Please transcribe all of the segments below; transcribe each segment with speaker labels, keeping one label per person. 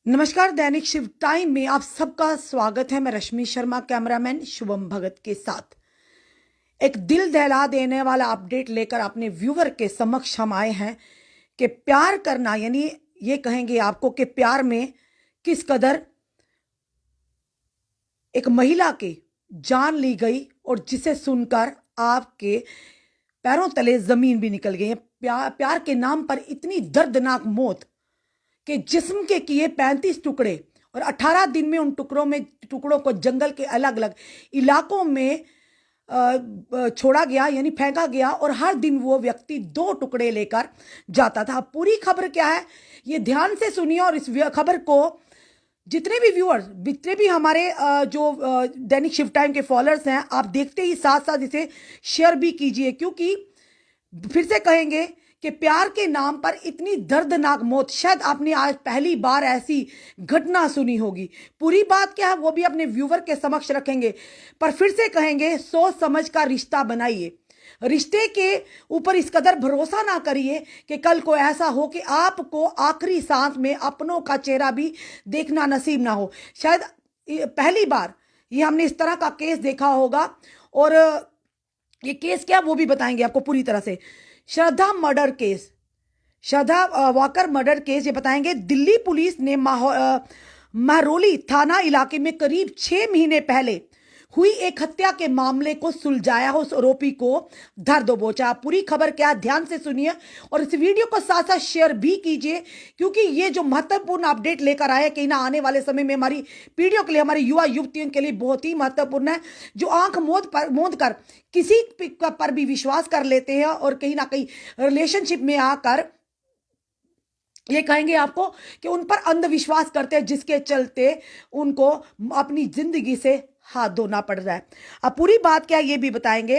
Speaker 1: नमस्कार। दैनिक शिव टाइम में आप सबका स्वागत है। मैं रश्मि शर्मा कैमरामैन शुभम भगत के साथ एक दिल दहला देने वाला अपडेट लेकर अपने व्यूवर के समक्ष हम आए हैं कि प्यार करना यानी ये कहेंगे आपको कि प्यार में किस कदर एक महिला की जान ली गई और जिसे सुनकर आपके पैरों तले जमीन भी निकल गई है। प्यार के नाम पर इतनी दर्दनाक मौत कि जिस्म के किए 35 टुकड़े और 18 दिन में उन टुकड़ों को जंगल के अलग अलग इलाकों में छोड़ा गया यानी फेंका गया और हर दिन वो व्यक्ति 2 टुकड़े लेकर जाता था। पूरी खबर क्या है ये ध्यान से सुनिए और इस खबर को जितने भी व्यूअर्स जितने भी हमारे जो दैनिक शिव टाइम के फॉलोअर्स हैं आप देखते ही साथ साथ इसे शेयर भी कीजिए, क्योंकि फिर से कहेंगे कि प्यार के नाम पर इतनी दर्दनाक मौत शायद आपने आज पहली बार ऐसी घटना सुनी होगी। पूरी बात क्या है वो भी अपने व्यूवर के समक्ष रखेंगे, पर फिर से कहेंगे सोच समझ का रिश्ता बनाइए। रिश्ते के ऊपर इस कदर भरोसा ना करिए कि कल को ऐसा हो कि आपको आखिरी सांस में अपनों का चेहरा भी देखना नसीब ना हो। शायद पहली बार ये हमने इस तरह का केस देखा होगा और ये केस क्या वो भी बताएंगे आपको पूरी तरह से। श्रद्धा वाकर मर्डर केस ये बताएंगे। दिल्ली पुलिस ने महरौली थाना इलाके में करीब 6 महीने पहले हुई एक हत्या के मामले को सुलझाया। उस आरोपी को धर दबोचा। पूरी खबर क्या है ध्यान से सुनिए और इस वीडियो को साथ साथ शेयर भी कीजिए, क्योंकि ये जो महत्वपूर्ण अपडेट लेकर आए कहीं ना आने वाले समय में हमारी पीढ़ियों के लिए, हमारी युवा युवतियों के लिए बहुत ही महत्वपूर्ण है, जो आंख मूंद कर किसी पर भी विश्वास कर लेते हैं और कहीं ना कहीं रिलेशनशिप में आकर ये कहेंगे आपको कि उन पर अंधविश्वास करते हैं, जिसके चलते उनको अपनी जिंदगी से हाथ धोना पड़ रहा है। अब पूरी बात क्या है ये भी बताएंगे।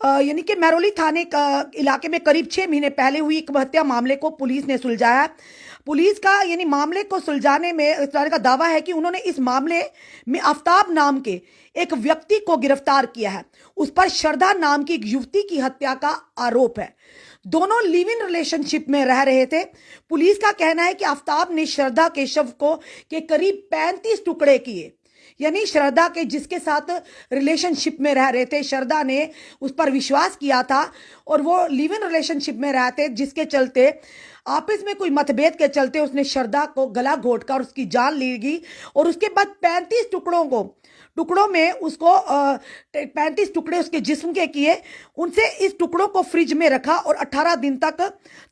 Speaker 1: यानी कि महरौली थाने का इलाके में करीब 6 महीने पहले हुई एक हत्या मामले को पुलिस ने सुलझाया। पुलिस का यानी मामले को सुलझाने में इस तरह का दावा है कि उन्होंने इस मामले में आफ्ताब नाम के एक व्यक्ति को गिरफ्तार किया है। उस पर श्रद्धा नाम की एक युवती की हत्या का आरोप है। दोनों लिव इन रिलेशनशिप में रह रहे थे। पुलिस का कहना है कि आफ्ताब ने श्रद्धा के शव को के करीब 35 टुकड़े किए, यानी श्रद्धा के जिसके साथ रिलेशनशिप में रह रहे थे, श्रद्धा ने उस पर विश्वास किया था और वो लिव इन रिलेशनशिप में रहते, जिसके चलते आपस में कोई मतभेद के चलते उसने श्रद्धा को गला घोटकर उसकी जान ली गई और उसके बाद 35 टुकड़ों में उसको 35 टुकड़े उसके जिस्म के किए। उनसे इस टुकड़ों को फ्रिज में रखा और 18 दिन तक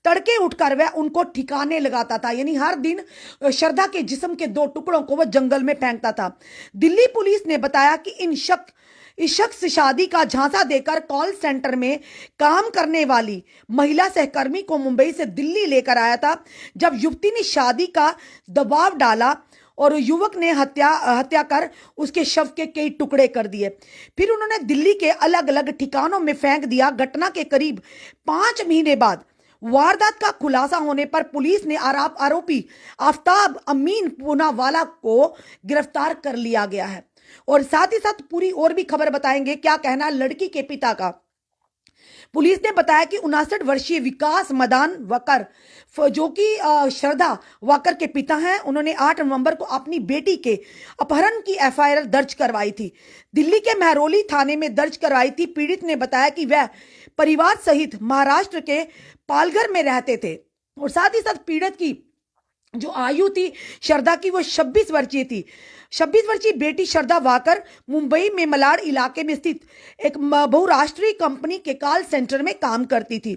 Speaker 1: तड़के उठकर वह उनको ठिकाने लगाता था, यानी हर दिन श्रद्धा के जिस्म के 2 टुकड़ों को वह जंगल में फेंकता था। दिल्ली पुलिस ने बताया कि इस शख्स शादी का झांसा देकर कॉल सेंटर में काम करने वाली महिला सहकर्मी को मुंबई से दिल्ली लेकर आया था। जब युवती ने शादी का दबाव डाला और युवक ने हत्या कर उसके शव के कई टुकड़े कर दिए, फिर उन्होंने दिल्ली के अलग अलग ठिकानों में फेंक दिया। घटना के करीब 5 महीने बाद वारदात का खुलासा होने पर पुलिस ने आरोपी आफ्ताब अमीन पूनावाला को गिरफ्तार कर लिया गया है। और साथ ही साथ पूरी और भी खबर बताएंगे क्या कहना लड़की के पिता का। पुलिस ने बताया कि 59 वर्षीय विकास मदान वकर, जो कि श्रद्धा वाकर के पिता हैं, उन्होंने 8 नवंबर को अपनी बेटी के अपहरण की एफआईआर दर्ज करवाई थी। दिल्ली के महरौली थाने में दर्ज करवाई थी। पीड़ित ने बताया कि वह परिवार सहित महाराष्ट्र के पालघर में रहते थे और साथ ही साथ पीड़ित की जो आयु थी श्रद्धा की वो 26 वर्षीय थी। 26 वर्षीय बेटी श्रद्धा वाकर मुंबई में मलाड इलाके में स्थित एक बहुराष्ट्रीय कंपनी के कॉल सेंटर में काम करती थी।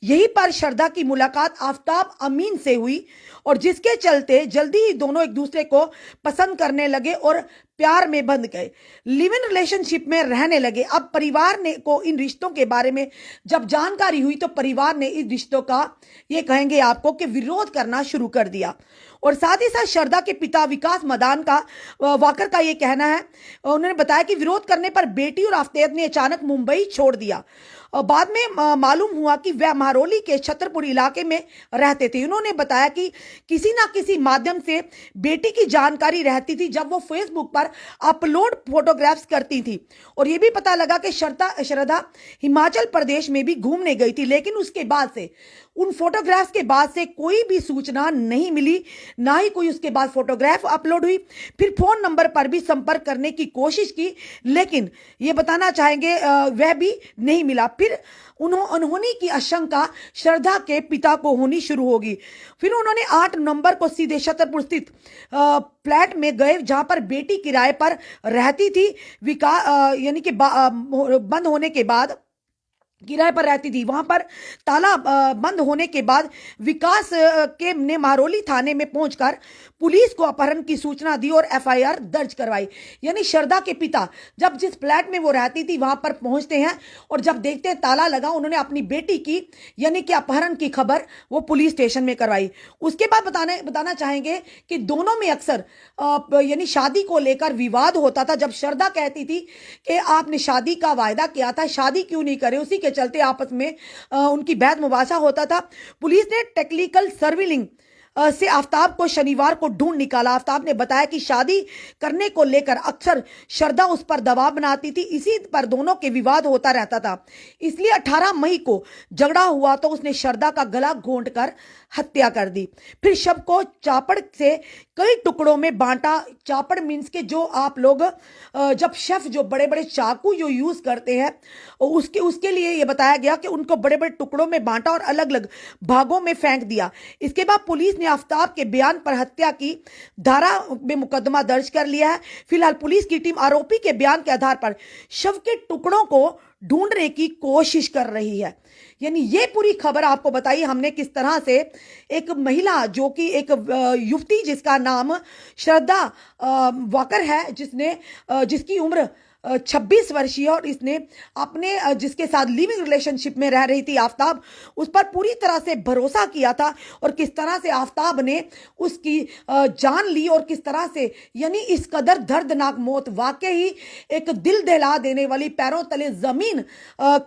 Speaker 1: यहीं पर श्रद्धा की मुलाकात आफ्ताब अमीन से हुई और जिसके चलते जल्दी ही दोनों एक दूसरे को पसंद करने लगे और प्यार में बंध गए, लिव इन रिलेशनशिप में रहने लगे। अब परिवार ने को इन रिश्तों के बारे में जब जानकारी हुई तो परिवार ने इस रिश्तों का ये कहेंगे आपको कि विरोध करना शुरू कर दिया। और साथ ही साथ श्रद्धा के पिता विकास मदान का वाकर का ये कहना है, उन्होंने बताया कि विरोध करने पर बेटी और आफ्ताब ने अचानक मुंबई छोड़ दिया। बाद में मालूम हुआ कि वह महरौली के छतरपुर इलाके में रहते थे। उन्होंने बताया कि किसी ना किसी माध्यम से बेटी की जानकारी रहती थी जब वो फेसबुक पर अपलोड फोटोग्राफ्स करती थी। और ये भी पता लगा कि श्रद्धा हिमाचल प्रदेश में भी घूमने गई थी, लेकिन उसके बाद से उन फोटोग्राफ्स के बाद से कोई भी सूचना नहीं मिली, ना ही कोई उसके बाद फोटोग्राफ अपलोड हुई। फिर फोन नंबर पर भी संपर्क करने की कोशिश की, लेकिन ये बताना चाहेंगे वह भी नहीं मिला। फिर अनहोनी की आशंका श्रद्धा के पिता को होनी शुरू होगी। फिर उन्होंने 8 नवंबर को सीधे छतरपुर स्थित फ्लैट में गए, जहां पर बेटी किराए पर रहती थी। यानी कि बंद होने के बाद किराए पर रहती थी, वहां पर ताला बंद होने के बाद विकास के ने महरौली थाने में पहुंचकर पुलिस को अपहरण की सूचना दी और एफआईआर दर्ज करवाई। यानी श्रद्धा के पिता जब जिस फ्लैट में वो रहती थी वहां पर पहुंचते हैं और जब देखते हैं ताला लगा, उन्होंने अपनी बेटी की यानी कि अपहरण की खबर वो पुलिस स्टेशन में करवाई। उसके बाद बताना चाहेंगे कि दोनों में अक्सर यानी शादी को लेकर विवाद होता था। जब श्रद्धा कहती थी कि आपने शादी का वायदा किया था, शादी क्यों नहीं करे, उसी के चलते आपस में उनकी बैत मुबासा होता था। पुलिस ने टेक्निकल सर्विलिंग से आफ्ताब को शनिवार को ढूंढ निकाला। आफ्ताब ने बताया कि शादी करने को लेकर अक्सर श्रद्धा उस पर दबाव बनाती थी, इसी पर दोनों के विवाद होता रहता था। इसलिए 18 मई को झगड़ा हुआ तो उसने श्रद्धा का गला घोंट कर हत्या कर दी। फिर शव को चापड़ से कई टुकड़ों में बांटा। चापड़ मीन्स के जो आप लोग जब शेफ जो बड़े बड़े चाकू जो यूज करते हैं, उसके लिए ये बताया गया कि उनको बड़े बड़े टुकड़ों में बांटा और अलग अलग भागों में फेंक दिया। इसके बाद पुलिस ने आफ्ताब के बयान पर हत्या की धारा में मुकदमा दर्ज कर लिया है। फिलहाल पुलिस की टीम आरोपी के बयान के आधार पर शव के टुकड़ों को ढूंढने की कोशिश कर रही है। यानी ये पूरी खबर आपको बताई हमने किस तरह से एक महिला जो कि एक युवती जिसका नाम श्रद्धा वाकर है, जिसकी उम्र 26 वर्षीय और इसने अपने जिसके साथ लिविंग रिलेशनशिप में रह रही थी आफ्ताब, उस पर पूरी तरह से भरोसा किया था और किस तरह से आफ्ताब ने उसकी जान ली और किस तरह से यानी इस कदर दर्दनाक मौत, वाकई ही एक दिल दहला देने वाली, पैरों तले जमीन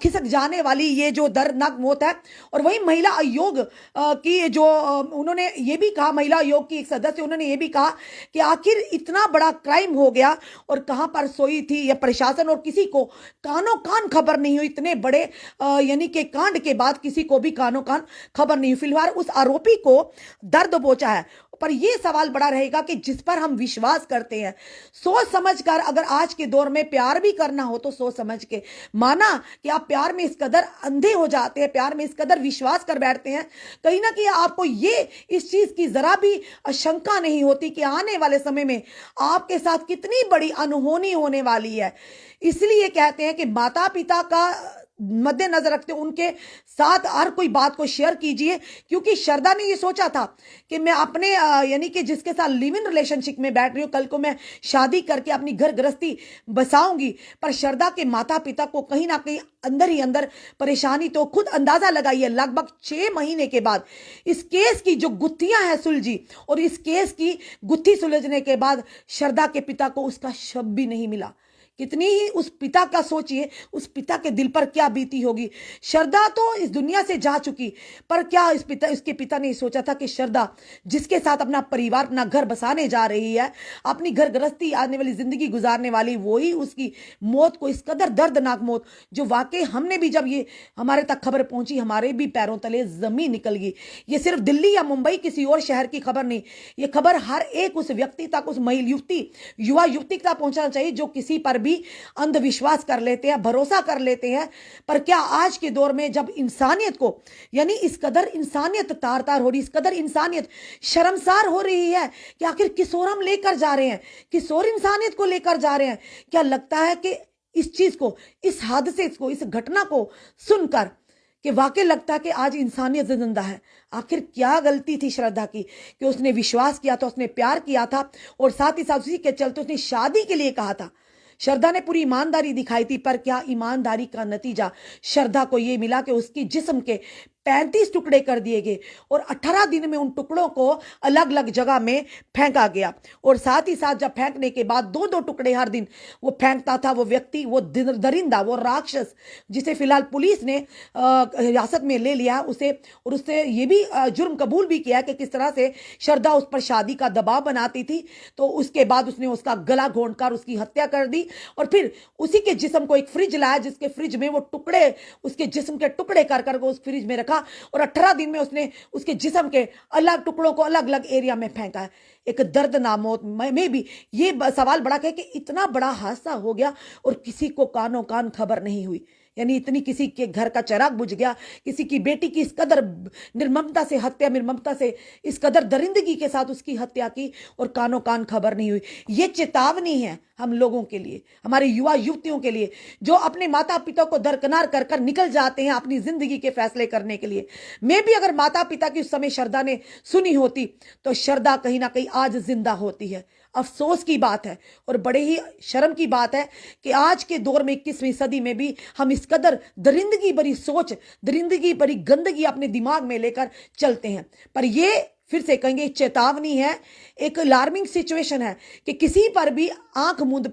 Speaker 1: खिसक जाने वाली ये जो दर्दनाक मौत है। और वही महिला आयोग की जो उन्होंने ये भी कहा, महिला आयोग की एक सदस्य उन्होंने ये भी कहा कि आखिर इतना बड़ा क्राइम हो गया और कहां पर सोई थी या प्रशासन और किसी को कानों कान खबर नहीं हुई। इतने बड़े यानी कि कांड के बाद किसी को भी कानों कान खबर नहीं हुई। फिलहाल उस आरोपी को दर्द पहुंचा है, पर यह सवाल बड़ा रहेगा कि जिस पर हम विश्वास करते हैं, सोच समझ कर, अगर आज के दौर में प्यार भी करना हो तो सोच समझ के माना कि आप प्यार में इस कदर अंधे हो जाते हैं, प्यार में इस कदर विश्वास कर बैठते हैं, कहीं ना कहीं आपको ये इस चीज की जरा भी आशंका नहीं होती कि आने वाले समय में आपके साथ कितनी बड़ी अनहोनी होने वाली है। इसलिए कहते हैं कि माता पिता का मद्देनजर रखते उनके साथ हर कोई बात को शेयर कीजिए, क्योंकि श्रद्धा ने ये सोचा था कि मैं अपने यानी कि जिसके साथ लिव इन रिलेशनशिप में बैठ रही हूँ, कल को मैं शादी करके अपनी घर गृहस्थी बसाऊंगी। पर श्रद्धा के माता पिता को कहीं ना कहीं अंदर ही अंदर परेशानी, तो खुद अंदाजा लगाइए लगभग 6 महीने के बाद इस केस की जो गुत्थियां हैं सुलझी, और इस केस की गुत्थी सुलझने के बाद श्रद्धा के पिता को उसका शव भी नहीं मिला। कितनी ही उस पिता का सोचिए, उस पिता के दिल पर क्या बीती होगी। श्रद्धा तो इस दुनिया से जा चुकी, पर क्या इसके पिता ने सोचा था कि श्रद्धा जिसके साथ अपना परिवार, अपना घर बसाने जा रही है, अपनी घर गृहस्थी आने वाली जिंदगी गुजारने वाली, वही उसकी मौत को, इस कदर दर्दनाक मौत जो वाकई हमने भी, जब ये हमारे तक खबर पहुंची, हमारे भी पैरों तले जमीन निकल गई। ये सिर्फ दिल्ली या मुंबई किसी और शहर की खबर नहीं, ये खबर हर एक उस व्यक्ति तक, उस युवा युवती तक पहुंचना चाहिए जो किसी पर भी अंधविश्वास कर लेते हैं, भरोसा कर लेते हैं। पर क्या आज के दौर में जब इंसानियत को, यानी इस कदर इंसानियत तार तार हो रही, इस कदर इंसानियत शर्मसार हो रही है कि आखिर किस ओर हम लेकर जा रहे हैं, किस ओर इंसानियत को लेकर जा रहे हैं। क्या लगता है कि इस चीज को, इस हादसे को, इस घटना को सुनकर कि वाकई लगता है कि आज इंसानियत जिंदा है। आखिर क्या गलती थी श्रद्धा की कि उसने विश्वास किया था, उसने प्यार किया था और साथ ही साथ उसी के चलते उसने शादी के लिए कहा था। श्रद्धा ने पूरी ईमानदारी दिखाई थी, पर क्या ईमानदारी का नतीजा श्रद्धा को यह मिला कि उसकी जिस्म के 35 टुकड़े कर दिए गए और 18 दिन में उन टुकड़ों को अलग अलग जगह में फेंका गया। और साथ ही साथ जब फेंकने के बाद 2-2 टुकड़े हर दिन वो फेंकता था वो व्यक्ति, वो दरिंदा, वो राक्षस, जिसे फिलहाल पुलिस ने हिरासत में ले लिया उसे, और उससे ये भी जुर्म कबूल भी किया कि किस तरह से श्रद्धा उस पर शादी का दबाव बनाती थी। तो उसके बाद उसने उसका गला घोंट कर उसकी हत्या कर दी और फिर उसी के जिस्म को एक फ्रिज लाया, जिसके फ्रिज में वो टुकड़े, उसके जिस्म के टुकड़े कर कर उस फ्रिज में रखा रखा और 18 दिन में उसने उसके जिस्म के अलग टुकड़ों को अलग अलग एरिया में फेंका है। एक दर्दनाक मौत में भी ये सवाल बड़ा है कि इतना बड़ा हादसा हो गया और किसी को कानों कान खबर नहीं हुई। यानी इतनी किसी के घर का चिराग बुझ गया, किसी की बेटी की इस कदर निर्ममता से हत्या, निर्ममता से इस कदर दरिंदगी के साथ उसकी हत्या की और कानों कान खबर नहीं हुई। ये चेतावनी है हम लोगों के लिए, हमारे युवा युवतियों के लिए जो अपने माता पिता को दरकिनार कर कर निकल जाते हैं अपनी जिंदगी के फैसले करने के लिए। मैं भी अगर माता पिता की उस समय श्रद्धा ने सुनी होती तो श्रद्धा कहीं ना कहीं आज जिंदा होती है। अफसोस की बात है और बड़े ही शर्म की बात है कि आज के दौर में 21वीं सदी में भी हम इस कदर दरिंदगी भरी सोच, दरिंदगी भरी गंदगी अपने दिमाग में लेकर चलते हैं। पर ये फिर से कहेंगे चेतावनी है, एक अलार्मिंग सिचुएशन है कि किसी पर भी आंख मूंद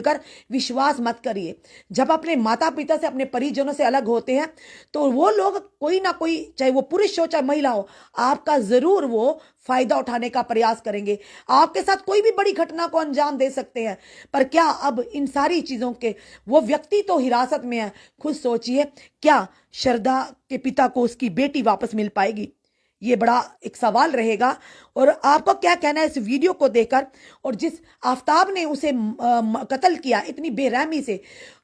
Speaker 1: कर विश्वास मत करिए। जब अपने माता पिता से, अपने परिजनों से अलग होते हैं तो वो लोग कोई ना कोई, चाहे वो पुरुष हो चाहे महिला हो, आपका जरूर वो फायदा उठाने का प्रयास करेंगे। आपके साथ कोई भी बड़ी घटना को अंजाम दे सकते हैं। पर क्या अब इन सारी चीजों के वो व्यक्ति तो हिरासत में है, खुद सोचिए क्या श्रद्धा के पिता को उसकी बेटी वापस मिल पाएगी? ये बड़ा एक सवाल रहेगा। और आपको क्या कहना है इस वीडियो को देखकर? और जिस आफताब ने उसे कत्ल किया इतनी बेरहमी से,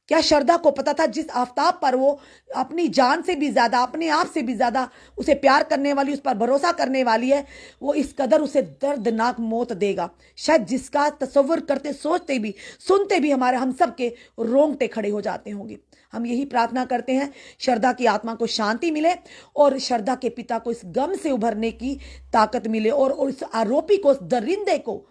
Speaker 1: क्या श्रद्धा को पता था जिस आफताब पर वो अपनी जान से भी ज्यादा, अपने आप से भी ज्यादा उसे प्यार करने वाली, उस पर भरोसा करने वाली है, वो इस कदर उसे दर्दनाक मौत देगा? शायद जिसका तस्वर करते, सोचते भी, सुनते भी हम सब के रोंगटे खड़े हो जाते होंगे। हम यही प्रार्थना करते हैं श्रद्धा की आत्मा को शांति मिले और श्रद्धा के पिता को इस गम से उभरने की ताकत मिले और उस आरोपी को, उस दरिंदे को,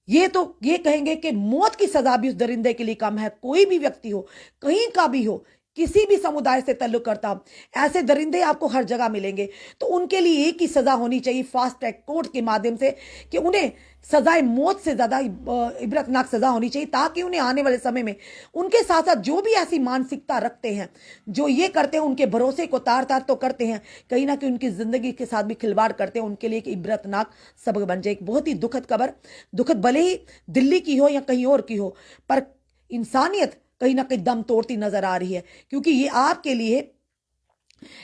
Speaker 1: ये कहेंगे कि मौत की सजा भी उस दरिंदे के लिए कम है। कोई भी व्यक्ति हो, कहीं का भी हो, किसी भी समुदाय से ताल्लुक करता हो, ऐसे दरिंदे आपको हर जगह मिलेंगे। तो उनके लिए एक ही सजा होनी चाहिए फास्ट ट्रैक कोर्ट के माध्यम से, कि उन्हें सजाए मौत से ज्यादा इबरतनाक सजा होनी चाहिए, ताकि उन्हें आने वाले समय में उनके साथ साथ जो भी ऐसी मानसिकता रखते हैं, जो ये करते हैं, उनके भरोसे को तार तार तो करते हैं, कहीं ना कहीं उनकी जिंदगी के साथ भी खिलवाड़ करते हैं, उनके लिए एक इबरतनाक सबक बन जाए। एक बहुत ही दुखद खबर, दुखद भले ही दिल्ली की हो या कहीं और की हो, पर इंसानियत कहीं ना कहीं दम तोड़ती नजर आ रही है। क्योंकि ये आपके लिए,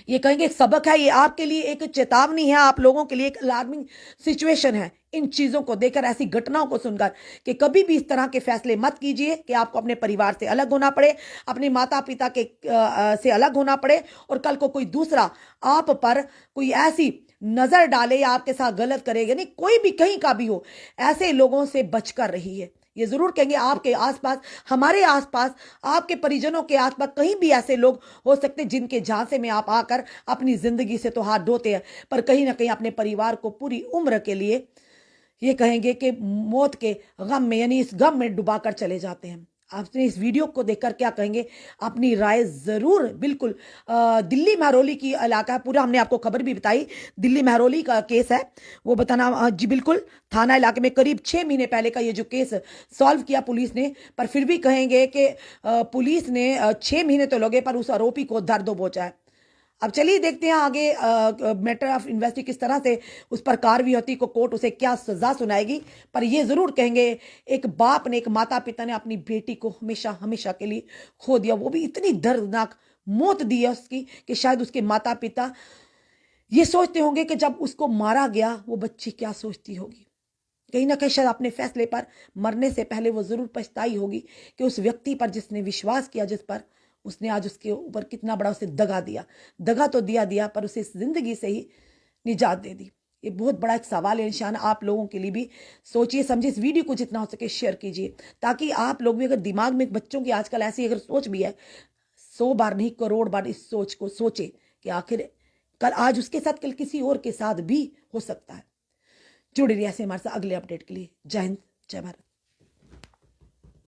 Speaker 1: ये कहेंगे एक सबक है, ये आपके लिए एक चेतावनी है, आप लोगों के लिए एक अलार्मिंग सिचुएशन है। इन चीजों को देखकर, ऐसी घटनाओं को सुनकर, कि कभी भी इस तरह के फैसले मत कीजिए कि आपको अपने परिवार से अलग होना पड़े, अपने माता पिता के से अलग होना पड़े और कल को कोई दूसरा आप पर कोई ऐसी नजर डाले या आपके साथ गलत करेगा। नहीं, कोई भी कहीं का भी हो, ऐसे लोगों से बचकर रहिए। ये जरूर कहेंगे आपके आसपास, हमारे आसपास, आपके परिजनों के आसपास कहीं भी ऐसे लोग हो सकते जिनके झांसे में आप आकर अपनी जिंदगी से तो हाथ धोते हैं, पर कहीं ना कहीं अपने परिवार को पूरी उम्र के लिए, ये कहेंगे कि मौत के गम में, यानी इस गम में डुबाकर चले जाते हैं। आपने इस वीडियो को देखकर क्या कहेंगे? अपनी राय जरूर बिल्कुल। दिल्ली महरौली की इलाका पूरा हमने आपको खबर भी बताई, दिल्ली महरौली का केस है वो बताना जी। बिल्कुल, थाना इलाके में करीब 6 महीने पहले का ये जो केस सॉल्व किया पुलिस ने, पर फिर भी कहेंगे कि पुलिस ने 6 महीने तो लगे पर उस आरोपी को दर दबोचा है। अब चलिए देखते हैं आगे मैटर ऑफ इन्वेस्टिगेशन किस तरह से उस पर कार्रवाई होती, को कोर्ट उसे क्या सजा सुनाएगी। पर ये जरूर कहेंगे एक बाप ने, एक माता पिता ने अपनी बेटी को हमेशा हमेशा के लिए खो दिया, वो भी इतनी दर्दनाक मौत दी है उसकी कि शायद उसके माता पिता ये सोचते होंगे कि जब उसको मारा गया वो बच्ची क्या सोचती होगी। कहीं ना कहीं शायद अपने फैसले पर मरने से पहले वो जरूर पछताई होगी कि उस व्यक्ति पर जिसने विश्वास किया, जिस पर उसने आज उसके ऊपर कितना बड़ा उसे दगा दिया। दगा तो दिया पर उसे इस जिंदगी से ही निजात दे दी। ये बहुत बड़ा एक सवाल है निशान आप लोगों के लिए भी। सोचिए समझिए, इस वीडियो को जितना हो सके शेयर कीजिए, ताकि आप लोग भी, अगर दिमाग में बच्चों की आजकल ऐसी अगर सोच भी है, 100 बार नहीं करोड़ बार इस सोच को सोचे कि आखिर कल आज उसके साथ, कल किसी और के साथ भी हो सकता है। जुड़े रहिए ऐसे हमारे साथ अगले अपडेट के लिए। जय हिंद, जय भारत।